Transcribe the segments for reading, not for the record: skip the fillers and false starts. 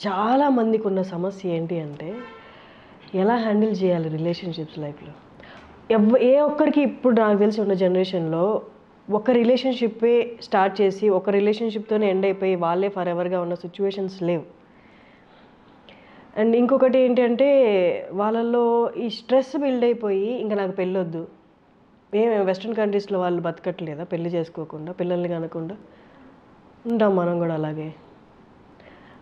చాలా మందికి ఉన్న సమస్య ఏంటి అంటే ఎలా హ్యాండిల్ చేయాలి రిలేషన్షిప్స్ లైఫ్లో. ఏ ఒక్కరికి ఇప్పుడు నాకు తెలిసి ఉన్న జనరేషన్లో ఒక రిలేషన్షిప్పే స్టార్ట్ చేసి ఒక రిలేషన్షిప్తోనే ఎండ్ అయిపోయి వాళ్ళే ఫర్ ఎవర్గా ఉన్న సిచ్యువేషన్స్ లేవు. అండ్ ఇంకొకటి ఏంటంటే వాళ్ళల్లో ఈ స్ట్రెస్ బిల్డ్ అయిపోయి ఇంకా నాకు పెళ్ళొద్దు. వెస్ట్రన్ కంట్రీస్లో వాళ్ళు బతకట్లేదా పెళ్లి చేసుకోకుండా, పిల్లల్ని కనకుండా? ఉంటాం మనం కూడా అలాగే.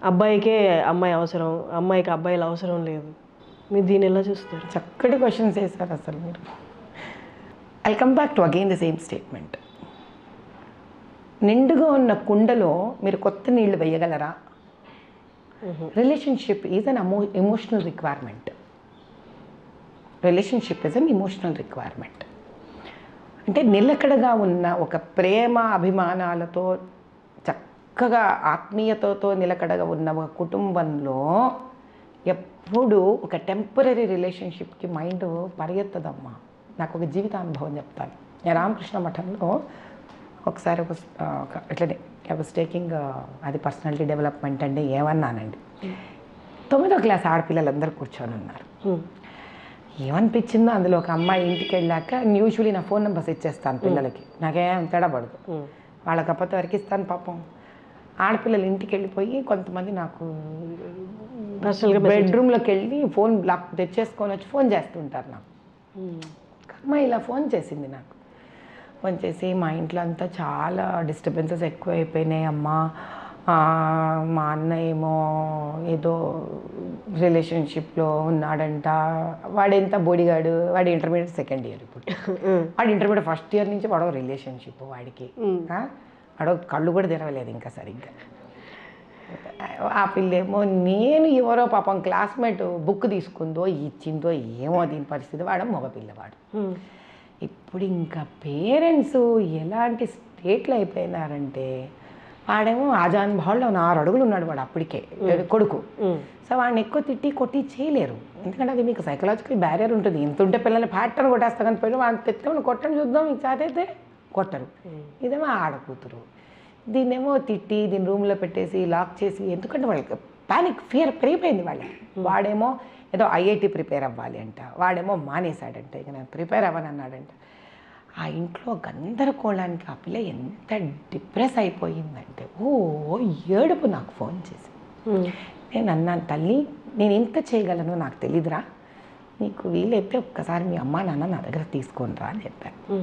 అబ్బాయికే అమ్మాయి అవసరం, అమ్మాయికి అబ్బాయిలు అవసరం లేదు. మీరు దీన్ని ఎలా చూస్తారు? చక్కటి క్వశ్చన్స్ వేశారు అసలు మీరు. I come back to again the same statement. నిండుగా ఉన్న కుండలో మీరు కొత్త నీళ్లు వేయగలరా? Relationship is an emotional requirement. Relationship is an emotional requirement. అంటే నిలకడగా ఉన్న ఒక ప్రేమ అభిమానాలతో చక్కగా ఆత్మీయతతో నిలకడగా ఉన్న ఒక కుటుంబంలో ఎప్పుడు ఒక టెంపరీ రిలేషన్షిప్కి మైండ్ పరిగెత్తదమ్మా. నాకు ఒక జీవితానుభవం చెప్తాను. నేను రామకృష్ణ మఠంలో ఒకసారి ఇట్లనే ఐ వాజ్ టేకింగ్ అది పర్సనాలిటీ డెవలప్మెంట్ అంటే ఏమన్నానండి. 9వ క్లాస్ ఆడపిల్లలందరూ కూర్చొని ఉన్నారు. ఏమనిపించిందో అందులో ఒక అమ్మాయి ఇంటికి వెళ్ళాక యూజువలీ నా ఫోన్ నెంబర్స్ ఇచ్చేస్తాను పిల్లలకి, నాకేం తేడాపడదు. వాళ్ళ కాకపోతే వరకు ఇస్తాను. పాపం ఆడపిల్లలు ఇంటికి వెళ్ళిపోయి కొంతమంది నాకు బెడ్రూమ్లోకి వెళ్ళి ఫోన్ లాక్ తెచ్చేసుకొని వచ్చి ఫోన్ చేస్తుంటారు నాకు. అమ్మాయి ఇలా ఫోన్ చేసింది నాకు. ఫోన్ చేసి మా ఇంట్లో అంతా చాలా డిస్టర్బెన్సెస్ ఎక్కువ అయిపోయినాయి అమ్మా, మా అన్న ఏమో ఏదో రిలేషన్షిప్లో ఉన్నాడంట, వాడెంత బోడిగాడు, వాడు ఇంటర్మీడియట్ సెకండ్ ఇయర్ ఇప్పుడు, వాడు ఇంటర్మీడియట్ ఫస్ట్ ఇయర్ నుంచి వాడో రిలేషన్షిప్, వాడికి వాడో కళ్ళు కూడా తెరవలేదు ఇంకా సరిగ్గా. ఆ పిల్లేమో నేను ఎవరో పాపం క్లాస్మేట్ బుక్ తీసుకుందో ఇచ్చిందో ఏమో దీని పరిస్థితి, వాడు మగపిల్లవాడు. ఇప్పుడు ఇంకా పేరెంట్స్ ఎలాంటి స్టేట్లు అయిపోయినారంటే, వాడేమో ఆజానుభావుల్లో 6 అడుగులు ఉన్నాడు వాడు అప్పటికే కొడుకు. సో వాడిని ఎక్కువ తిట్టి కొట్టి చేయలేరు, ఎందుకంటే అది మీకు సైకలాజికల్ బ్యారియర్ ఉంటుంది. ఇంత ఉంటే పిల్లల్ని ప్యాటర్న్ కొట్టేస్తా కానీ పిల్లలు వాడిని తెచ్చుకొని కొట్టని చూద్దాం మీకు చేతైతే కొట్టరు. ఇదేమో ఆడకూతురు, దీన్నేమో తిట్టి దీని రూమ్లో పెట్టేసి లాక్ చేసి, ఎందుకంటే వాళ్ళకి ప్యానిక్ ఫియర్ పెరిగిపోయింది వాళ్ళకి. వాడేమో ఏదో ఐఐటి ప్రిపేర్ అవ్వాలి అంట, వాడేమో మానేశాడంట, ఇక నేను ప్రిపేర్ అవ్వని అన్నాడంట. ఆ ఇంట్లో గందరగోళానికి ఆ పిల్ల ఎంత డిప్రెస్ అయిపోయిందంటే ఏడుపు నాకు ఫోన్ చేసి. నేను అన్నాను, తల్లి నేను ఎంత చేయగలను నాకు తెలీదురా, నీకు వీలైతే ఒక్కసారి మీ అమ్మ నాన్న నా దగ్గర తీసుకొని రా అని చెప్పాను.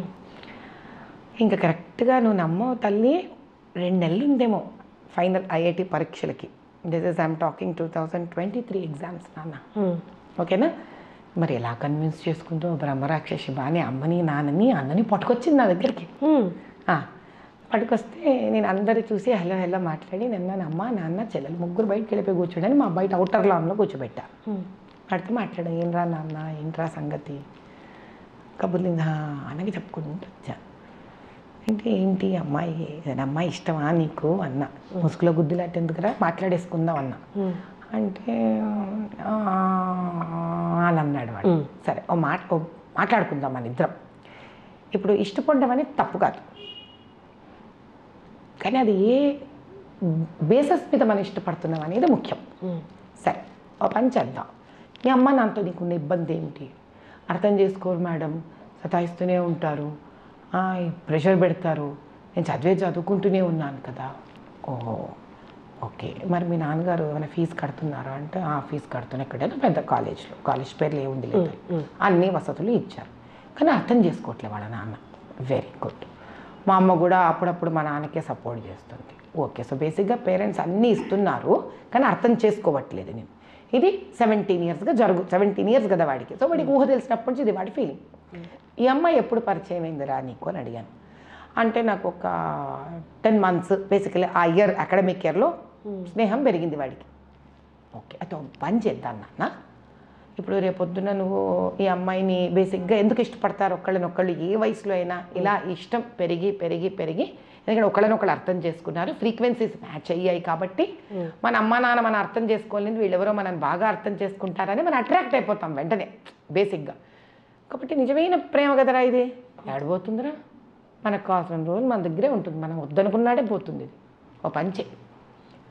ఇంకా కరెక్ట్గా నువ్వు నమ్మవు తల్లి, 2 నెలలు ఉందేమో ఫైనల్ ఐఐటి పరీక్షలకి. This is I'm talking 2023 exams నాన్న, ఓకేనా? మరి ఎలా కన్విన్స్ చేసుకుంటూ బ్రహ్మరాక్షసి బాగానే అమ్మని నాన్నని అన్నని పట్టుకొచ్చింది నా దగ్గరికి. పట్టుకొస్తే నేను అందరు చూసి హలో హలో మాట్లాడి నిన్న అమ్మ నాన్న చెల్లెలు ముగ్గురు బయటకు వెళ్ళిపోయి కూర్చోడని మా బయట అవుటర్ లాన్లో కూర్చోబెట్టా. పడితే మాట్లాడా, ఏంట్రా నాన్న ఏంట్రా సంగతి కబుర్లు అన్నకి చెప్పుకుంటూ వచ్చా. అంటే ఏంటి అమ్మాయి అమ్మాయి ఇష్టమా నీకు అన్న, ముసుగులో గుద్దులాట ఎందుకురా మాట్లాడేసుకుందాం అన్న. అంటే అని అన్నాడు వాడు. సరే మాట్లాడుకుందాం మన ఇద్దరం. ఇప్పుడు ఇష్టపడడం అనేది తప్పు కాదు, కానీ అది ఏ బేసస్ మీద మనం ఇష్టపడుతున్నాం అనేది ముఖ్యం. సరే ఓ పని చేద్దాం, మీ అమ్మ నాన్నతో నీకున్న ఇబ్బంది ఏంటి? అర్థం చేసుకోరు మేడం, సతాయిస్తూనే ఉంటారు, ప్రెషర్ పెడతారు, నేను చదువుకుంటూనే ఉన్నాను కదా. ఓహో ఓకే, మరి మీ నాన్నగారు ఏమైనా ఫీజు కడుతున్నారా అంటే ఫీజు కడుతున్నా, ఎక్కడైనా పెద్ద కాలేజ్లో, కాలేజ్ పేర్లు ఏముంది లేదు, అన్ని వసతులు ఇచ్చారు, కానీ అర్థం చేసుకోవట్లే వాళ్ళ నాన్న. Very good. మా అమ్మ కూడా అప్పుడప్పుడు మా నాన్నకే సపోర్ట్ చేస్తుంది. ఓకే, సో బేసిక్గా పేరెంట్స్ అన్నీ ఇస్తున్నారు కానీ అర్థం చేసుకోవట్లేదు నేను. ఇది 17 ఇయర్స్ కదా వాడికి. సో వాడికి ఊహ తెలిసినప్పటి నుంచి ఇది వాడి ఫీలింగ్. ఈ అమ్మాయి ఎప్పుడు పరిచయం అయిందిరా నీకు అని అడిగాను. అంటే నాకు ఒక 10 months బేసికలీ ఆ ఇయర్ అకాడమిక్ ఇయర్లో స్నేహం పెరిగింది వాడికి. ఓకే, అయితే పని చేద్దాం నాన్న, ఇప్పుడు రేపొద్దున నువ్వు ఈ అమ్మాయిని బేసిక్గా ఎందుకు ఇష్టపడతారు ఒకళ్ళనొక్కళ్ళు ఏ వయసులో అయినా, ఇలా ఇష్టం పెరిగి పెరిగి పెరిగి, ఎందుకంటే ఒకళ్ళనొకళ్ళు అర్థం చేసుకున్నారు, ఫ్రీక్వెన్సీస్ మ్యాచ్ అయ్యాయి కాబట్టి మన అమ్మ నాన్న మనం అర్థం చేసుకోలేదు, వీళ్ళెవరో మనం బాగా అర్థం చేసుకుంటారని మనం అట్రాక్ట్ అయిపోతాం వెంటనే బేసిక్గా. కాబట్టి నిజమైన ప్రేమ కదరా ఇది, ఏడబోతుందిరా, మనకు కావాల్సిన రోజులు మన దగ్గరే ఉంటుంది, మనం వద్దనుకున్నాడే పోతుంది. ఇది ఓ పంచే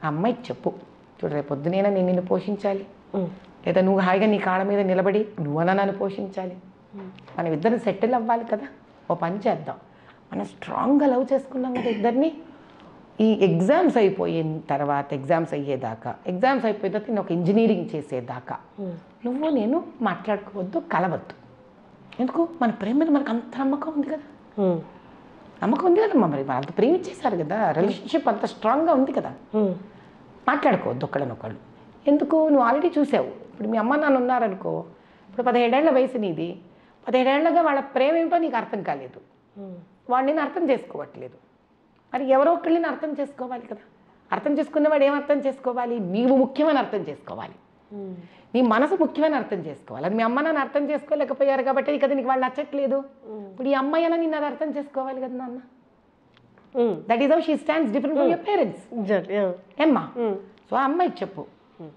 ఆ అమ్మాయికి చెప్పు, చూడు రేపు పొద్దునైనా నేను నిన్ను పోషించాలి, లేదా నువ్వు హాయిగా నీ కాళ్ళ మీద నిలబడి నువ్వన్నా నన్ను పోషించాలి. మనం ఇద్దరు సెటిల్ అవ్వాలి కదా. ఓ పని చేద్దాం, మనం స్ట్రాంగ్గా లవ్ చేసుకున్నాం కదా ఇద్దరిని. ఈ ఎగ్జామ్స్ అయిపోయిన తర్వాత, ఎగ్జామ్స్ అయ్యేదాకా, ఎగ్జామ్స్ అయిపోయిన తర్వాత నేను ఒక ఇంజనీరింగ్ చేసేదాకా నువ్వు నేను మాట్లాడుకోవద్దు, కలవద్దు. ఎందుకు? మన ప్రేమ మీద మనకు అంత నమ్మకం ఉంది కదా. నమ్మకం ఉంది కదమ్మా, మరి అంత ప్రేమించేశారు కదా, రిలేషన్షిప్ అంత స్ట్రాంగ్గా ఉంది కదా. మాట్లాడుకోవద్దు ఒకళ్ళనొకళ్ళు. ఎందుకు? నువ్వు ఆల్రెడీ చూసావు. ఇప్పుడు మీ అమ్మ నాన్న ఉన్నారనుకో, ఇప్పుడు 17 ఏళ్ల వయసు నీది, 17 ఏళ్లగా వాళ్ళ ప్రేమ ఏమిటో నీకు అర్థం కాలేదు, వాడు నేను అర్థం చేసుకోవట్లేదు. మరి ఎవరో ఒకళ్ళని అర్థం చేసుకోవాలి కదా. అర్థం చేసుకున్నవాడు ఏం అర్థం చేసుకోవాలి? నీవు ముఖ్యమని అర్థం చేసుకోవాలి, నీ మనసు ముఖ్యమని అర్థం చేసుకోవాలి. అది మీ అమ్మ నాన్న అర్థం చేసుకోలేకపోయారు కాబట్టి కదా నీకు వాళ్ళు నచ్చట్లేదు. ఇప్పుడు ఈ అమ్మాయి అయినా నిన్ను అది అర్థం చేసుకోవాలి కదా నాన్న. That is how she stands different from your parents. ఏమ్మా? సో ఆ అమ్మాయికి చెప్పు,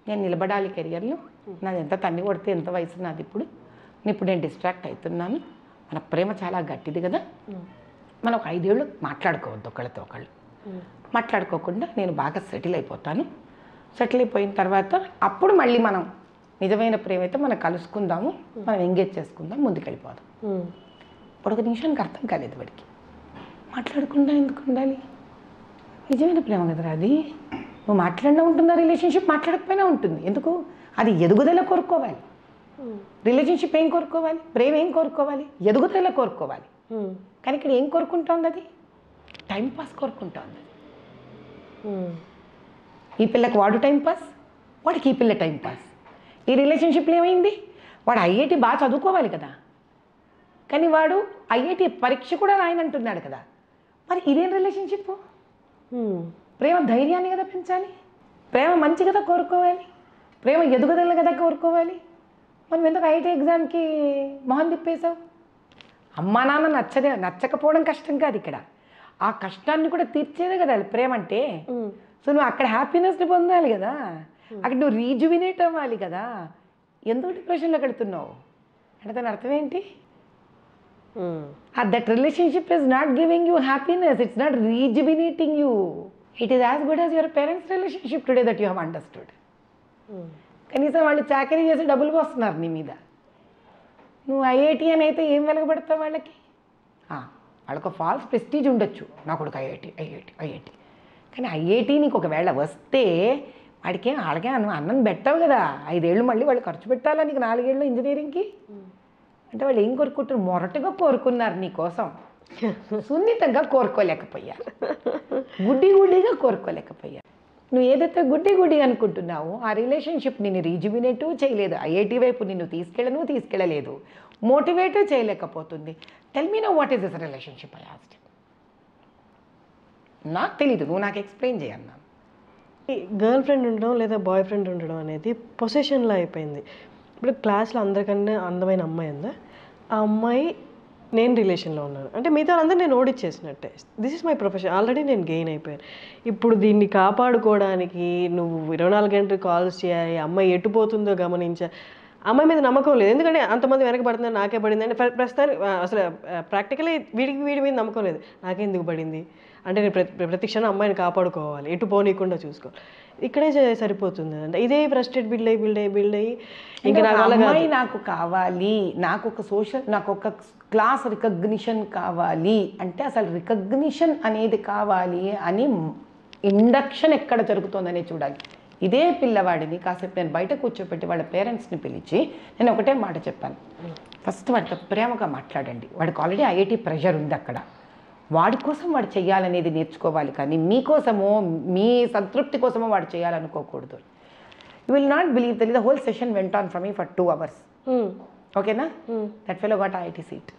నేను నిలబడాలి కెరియర్లో, నాది ఎంత తన్ని కొడితే ఎంత వయసు నాది ఇప్పుడు, నేను డిస్ట్రాక్ట్ అవుతున్నాను, మన ప్రేమ చాలా గట్టిది కదా, మనం ఒక 5 ఏళ్ళు మాట్లాడుకోవద్దు ఒకళ్ళతో ఒకళ్ళు. మాట్లాడుకోకుండా నేను బాగా సెటిల్ అయిపోతాను, సెటిల్ అయిపోయిన తర్వాత అప్పుడు మళ్ళీ మనం నిజమైన ప్రేమ అయితే మనం కలుసుకుందాము, మనం ఎంగేజ్ చేసుకుందాం, ముందుకెళ్ళిపోదాం. ఇప్పుడు ఒక నిమిషానికి అర్థం కాలేదు వాడికి, మాట్లాడకుండా ఎందుకు ఉండాలి? నిజమైన ప్రేమ కదరా అది. నువ్వు మాట్లాడినా ఉంటుందా రిలేషన్షిప్, మాట్లాడకపోయినా ఉంటుంది. ఎందుకు? అది ఎదుగుదల కోరుకోవాలి. రిలేషన్షిప్ ఏం కోరుకోవాలి? ప్రేమ ఏం కోరుకోవాలి? ఎదుగుదల కోరుకోవాలి. కానీ ఇక్కడ ఏం కోరుకుంటోంది? అది టైంపాస్ కోరుకుంటోంది. ఈ పిల్లకి వాడు టైంపాస్, వాడికి ఈ పిల్ల టైంపాస్. ఈ రిలేషన్షిప్లో ఏమైంది? వాడు ఐఐటి బాగా చదువుకోవాలి కదా, కానీ వాడు ఐఐటి పరీక్ష కూడా రాయనంటున్నాడు కదా. మరి ఇదేం రిలేషన్షిప్? ప్రేమ ధైర్యాన్ని కదా పెంచాలి, ప్రేమ మంచి కదా కోరుకోవాలి, ప్రేమ ఎదుగుదల కదా కోరుకోవాలి. మనం ఎందుకు ఐఐటి ఎగ్జామ్కి మొహం తిప్పేశావు? అమ్మా నాన్న నచ్చకపోవడం కష్టం కాదు, ఇక్కడ ఆ కష్టాన్ని కూడా తీర్చేదే కదా ప్రేమ అంటే. సో నువ్వు అక్కడ హ్యాపీనెస్ని పొందాలి కదా, అక్కడ నువ్వు రీజువినేట్ అవ్వాలి కదా. ఎందుకు డిప్రెషన్లో కడుతున్నావు అంటే దాని అర్థం ఏంటి? That relationship is not giving you happiness, it's not rejuvenating you. It is as good as your parents relationship today that you have understood. కనీసం వాళ్ళు చాకరీ చేసి డబ్బులు పోస్తున్నారు నీ మీద. నువ్వు ఐఐటి అని అయితే ఏం వెలగబడతావు వాళ్ళకి? వాళ్ళకు ఫాల్స్ ప్రెస్టీజ్ ఉండొచ్చు, నా కొడుకు ఐఐటి. కానీ ఐఐటి నీకు ఒకవేళ వస్తే వాళ్ళకే అన్నం పెట్టావు కదా. 5 ఏళ్ళు మళ్ళీ వాళ్ళు ఖర్చు పెట్టాలా నీకు 4 ఏళ్ళు ఇంజనీరింగ్కి? అంటే వాళ్ళు ఏం కోరుకుంటారు? మొరటుగా కోరుకున్నారు నీ కోసం, సున్నితంగా కోరుకోలేకపోయారు, గుడ్డిగా కోరుకోలేకపోయారు. నువ్వు ఏదైతే గుడ్డి అనుకుంటున్నావో ఆ రిలేషన్షిప్ నిన్ను రీజువినేట్ చేయలేదు, ఐఐటి వైపు నిన్ను తీసుకెళ్ళలేదు, మోటివేట్ చేయలేకపోతుంది. Tell me no what is this relationship? I asked. నాకు తెలీదు, నువ్వు నాకు ఎక్స్ప్లెయిన్ చేయన్నా. గర్ల్ ఫ్రెండ్ ఉండడం లేదా బాయ్ ఫ్రెండ్ ఉండడం అనేది పొసెషన్లో అయిపోయింది. ఇప్పుడు క్లాస్లో అందరికన్నా అందమైన అమ్మాయి ఉందా, ఆ అమ్మాయి నేను రిలేషన్లో ఉన్నాను అంటే మిగతా వాళ్ళందరూ నేను ఓడిచ్చేసినట్టే. This is my profession, already నేను గెయిన్ అయిపోయాను. ఇప్పుడు దీన్ని కాపాడుకోవడానికి నువ్వు 24 గంటలు కాల్స్ చేయాలి, అమ్మాయి ఎటుపోతుందో గమనించా. అమ్మాయి మీద నమ్మకం లేదు, ఎందుకంటే అంతమంది వెనక పడుతుంది, నాకే పడింది అంటే ప్రస్తుతానికి అసలు ప్రాక్టికలీ వీడి మీద నమ్మకం లేదు. నాకెందుకు పడింది అంటే నేను ప్రతి క్షణం అమ్మాయిని కాపాడుకోవాలి, ఎటు పోనీయకుండా చూసుకోవాలి. ఇక్కడే సరిపోతుంది అంటే ఇదే ఫ్రస్ట్రేట్ బిల్డ్ అయ్యి ఇంకా నాకు కావాలి, నాకు ఒక క్లాస్ రికగ్నిషన్ కావాలి అంటే అసలు రికగ్నిషన్ అనేది కావాలి అని ఇండక్షన్ ఎక్కడ జరుగుతుందనే చూడాలి. ఇదే పిల్లవాడిని కాసేపు నేను బయట కూర్చోపెట్టి వాళ్ళ పేరెంట్స్ని పిలిచి నేను ఒకటే మాట చెప్పాను, ఫస్ట్ వాడితో ప్రేమగా మాట్లాడండి. వాడికి ఆల్రెడీ ఐఐటి ప్రెషర్ ఉంది అక్కడ, వాడి కోసం వాడు చేయాలనేది నేర్చుకోవాలి, కానీ మీకోసమో మీ సంతృప్తి కోసమో వాడు చేయాలనుకోకూడదు. You will not believe the whole session went on for me for 2 hours. ఓకేనా? That fellow got IIT seat.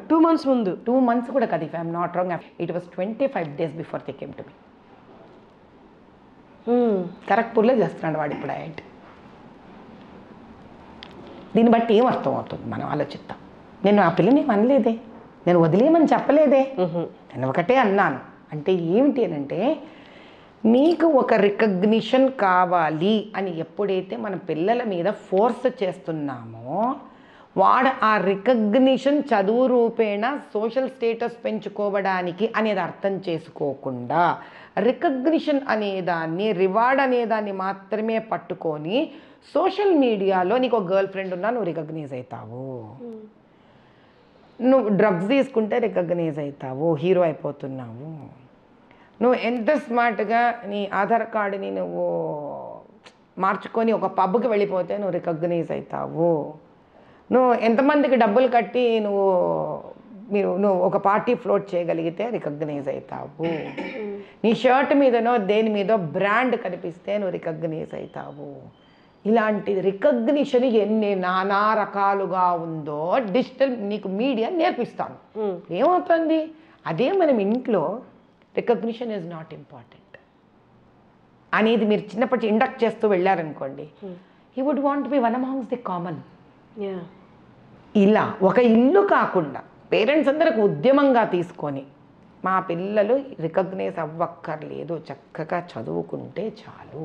2 months ముందు? 2 months కూడా కాదు, if I'm not wrong, it was 25 days before they came to me. ఖరగ్పూర్లో చేస్తున్నాడు వాడు ఇప్పుడు IIT. దీన్ని బట్టి ఏం అర్థం అవుతుంది మనం ఆలోచిద్దాం. నేను ఆ పిల్లని అనలేదే, నేను వదిలేయమని చెప్పలేదే, నేను ఒకటే అన్నాను. అంటే ఏమిటి అని అంటే, నీకు ఒక రికగ్నిషన్ కావాలి అని ఎప్పుడైతే మనం పిల్లల మీద ఫోర్స్ చేస్తున్నామో వాడు ఆ రికగ్నిషన్ చదువు రూపేణ సోషల్ స్టేటస్ పెంచుకోవడానికి అనేది అర్థం చేసుకోకుండా రికగ్నిషన్ అనేదాన్ని, రివార్డ్ అనేదాన్ని మాత్రమే పట్టుకొని సోషల్ మీడియాలో నీకు ఒక గర్ల్ ఫ్రెండ్ ఉన్నా నువ్వు రికగ్నైజ్ అవుతావు, నువ్వు డ్రగ్స్ తీసుకుంటే రికగ్నైజ్ అవుతావు, హీరో అయిపోతున్నావు, నువ్వు ఎంత స్మార్ట్గా నీ ఆధార్ కార్డుని నువ్వు మార్చుకొని ఒక పబ్కి వెళ్ళిపోతే నువ్వు రికగ్నైజ్ అవుతావు, నువ్వు ఎంతమందికి డబ్బులు కట్టి నువ్వు ఒక పార్టీ ఫ్లోట్ చేయగలిగితే రికగ్నైజ్ అవుతావు, నీ షర్ట్ మీదనో దేని మీదో బ్రాండ్ కనిపిస్తే నువ్వు రికగ్నైజ్ అవుతావు. ఇలాంటి రికగ్నిషన్ ఎన్ని నానా రకాలుగా ఉందో డిజిటల్ నీకు మీడియా నేర్పిస్తాను. ఏమవుతుంది, అదే మనం ఇంట్లో రికగ్నిషన్ ఈజ్ నాట్ ఇంపార్టెంట్ అనేది మీరు చిన్నప్పటి ఇండక్ట్ చేస్తూ వెళ్ళారనుకోండి, he would want be one amongst the common. ఇలా ఒక ఇల్లు కాకుండా పేరెంట్స్ అందరికి ఉద్యమంగా తీసుకొని మా పిల్లలు రికగ్నైజ్ అవ్వక్కర్లేదు, చక్కగా చదువుకుంటే చాలు,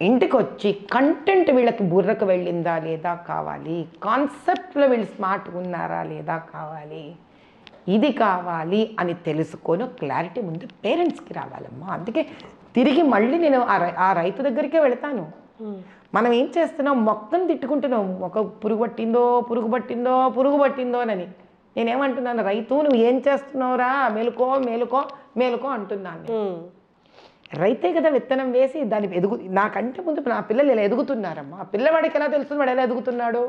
ఇంటికి వచ్చి కంటెంట్ వీళ్ళకి బుర్రకు వెళ్ళిందా లేదా కావాలి, కాన్సెప్ట్లో వీళ్ళు స్మార్ట్గా ఉన్నారా లేదా కావాలి, ఇది కావాలి అని తెలుసుకొని క్లారిటీ ముందు పేరెంట్స్కి రావాలమ్మా. అందుకే తిరిగి మళ్ళీ నేను ఆ రైతు దగ్గరికే వెళతాను. మనం ఏం చేస్తున్నాం, మొక్కను తిట్టుకుంటున్నాం, ఒక పురుగు పట్టిందో అని. నేనేమంటున్నాను, రైతు నువ్వు ఏం చేస్తున్నావురా, మేలుకో మేలుకో మేలుకో అంటున్నాను. రైతే కదా విత్తనం వేసి దాన్ని నాకంటే ముందు నా పిల్లలు ఇలా ఎదుగుతున్నారమ్మా. పిల్లవాడికి ఎలా తెలుస్తుంది వాడు ఎలా ఎదుగుతున్నాడు?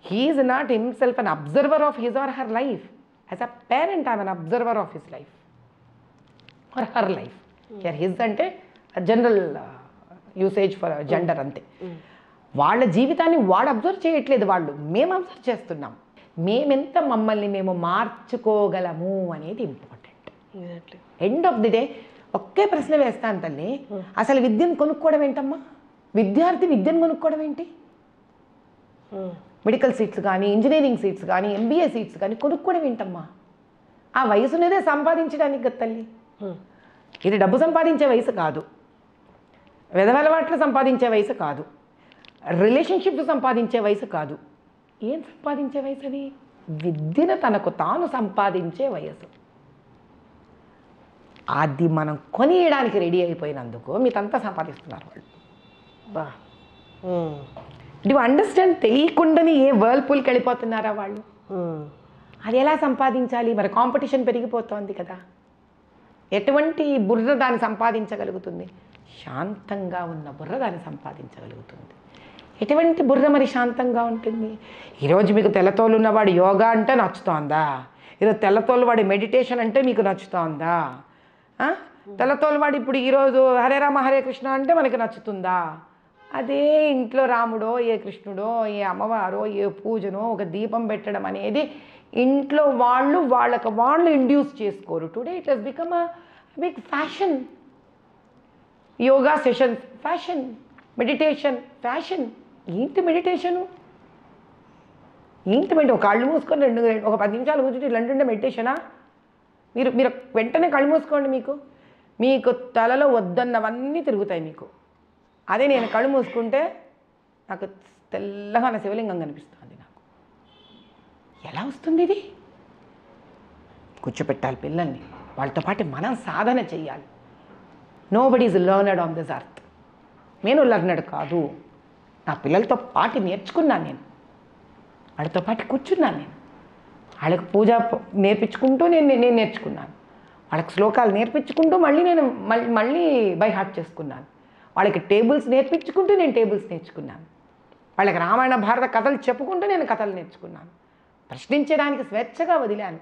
He is not himself an observer of his or her life. As a parent I'm an observer of his life or her life. His అంటే జనరల్ యూసేజ్ ఫర్ జెండర్ అంతే. వాళ్ళ జీవితాన్ని వాడు అబ్జర్వ్ చేయట్లేదు, మేము అబ్జర్వ్ చేస్తున్నాం. మేమెంత మమ్మల్ని మేము మార్చుకోగలము అనేది important. End of the day ఒకే ప్రశ్న వేస్తాను తల్లి, అసలు విద్యను కొనుక్కోవడం ఏంటమ్మా? విద్యార్థి విద్యను కొనుక్కోవడం ఏంటి? మెడికల్ సీట్స్ కానీ, ఇంజనీరింగ్ సీట్స్ కానీ, ఎంబీఏ సీట్స్ కానీ కొనుక్కోవడం ఏంటమ్మా? ఆ వయసునేదే సంపాదించడానికి కదా తల్లి. ఇది డబ్బు సంపాదించే వయసు కాదు, వెధవలవాట్లు సంపాదించే వయసు కాదు, రిలేషన్షిప్ సంపాదించే వయసు కాదు. ఏం సంపాదించే వయసు అది? విద్యను తనకు తాను సంపాదించే వయసు. అది మనం కొనియడానికి రెడీ అయిపోయినందుకు మీకంతా సంపాదిస్తున్నారు వాళ్ళు. Do understand? తెలియకుండానే ఏ వర్ల్పూల్కి వెళ్ళిపోతున్నారా వాళ్ళు? అది ఎలా సంపాదించాలి? మరి కాంపిటీషన్ పెరిగిపోతుంది కదా. ఎటువంటి బుర్ర దాన్ని సంపాదించగలుగుతుంది? శాంతంగా ఉన్న బుర్ర దాన్ని సంపాదించగలుగుతుంది. ఎటువంటి బుర్ర మరి శాంతంగా ఉంటుంది? ఈరోజు మీకు తెల్లతోలు ఉన్నవాడు యోగా అంటే నచ్చుతోందా? ఈరోజు తెల్లతోలు వాడి మెడిటేషన్ అంటే మీకు నచ్చుతోందా? తెల్లతోలు వాడు ఇప్పుడు ఈరోజు హరే రామ హరే కృష్ణ అంటే మనకి నచ్చుతుందా? అదే ఇంట్లో రాముడో ఏ కృష్ణుడో ఏ అమ్మవారో ఏ పూజనో ఒక దీపం పెట్టడం అనేది ఇంట్లో వాళ్ళు ఇండ్యూస్ చేసుకోరు. Today it has become a big fashion. Yoga sessions fashion, meditation fashion. ఏంటి మెడిటేషను? ఒక కళ్ళు మూసుకొని ఒక 10 నిమిషాలు కూర్చుంటే ఇట్లా అంటుండే మెడిటేషనా? మీరు వెంటనే కళ్ళు మూసుకోండి, మీకు తలలో వద్దన్నవన్నీ తిరుగుతాయి మీకు. అదే నేను కళ్ళు మూసుకుంటే నాకు తెల్లగా నా శివలింగం కనిపిస్తుంది. నాకు ఎలా వస్తుంది ఇది? కూర్చోపెట్టాలి పిల్లల్ని, వాళ్ళతో పాటు మనం సాధన చెయ్యాలి. Nobody is learned on this earth. నేను లర్నర్డ్ కాదు, నా పిల్లలతో పాటు నేర్చుకున్నాను. నేను వాళ్ళతో పాటు కూర్చున్నాను. నేను వాళ్ళకి పూజ నేర్పించుకుంటూ నేను నేర్చుకున్నాను. వాళ్ళకి శ్లోకాలు నేర్పించుకుంటూ మళ్ళీ బై హార్ట్ చేసుకున్నాను. వాళ్ళకి టేబుల్స్ నేర్పించుకుంటూ నేను టేబుల్స్ నేర్చుకున్నాను. వాళ్ళకి రామాయణ భారత కథలు చెప్పుకుంటూ నేను కథలు నేర్చుకున్నాను. ప్రశ్నించడానికి స్వేచ్ఛగా వదిలాను.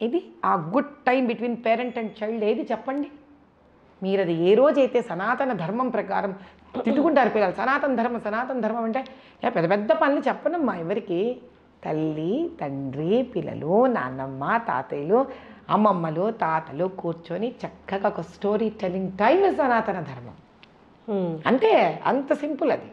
ఇది ఆ good time between parent and child. ఏది చెప్పండి మీరు? అది ఏ రోజైతే సనాతన ధర్మం ప్రకారం తిట్టుకుంటారు పిల్లలు, సనాతన ధర్మం అంటే పెద్ద పెద్ద పనులు చెప్పనమ్మా ఎవరికి. తల్లి తండ్రి పిల్లలు నాన్నమ్మ తాతయ్యలు అమ్మమ్మలు తాతలు కూర్చొని చక్కగా ఒక స్టోరీ టెల్లింగ్ టైం సనాతన ధర్మం. అంటే అంత సింపుల్ అది.